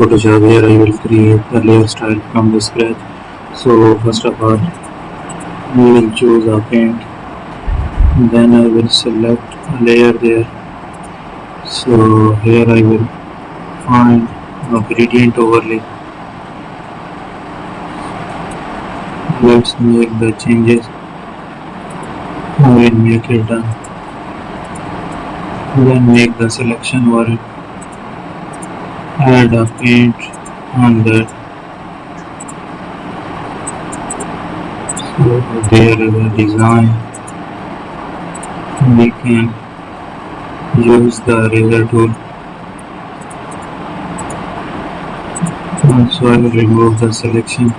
Photoshop. Here I will create the layer style from the scratch. So first of all, we will choose a paint, then I will select a layer there. So here I will find a gradient overlay. Let's make the changes. I will make it done. Then make the selection over it. Add a paint on that. So there is a design. We can use the eraser tool. Also I will remove the selection.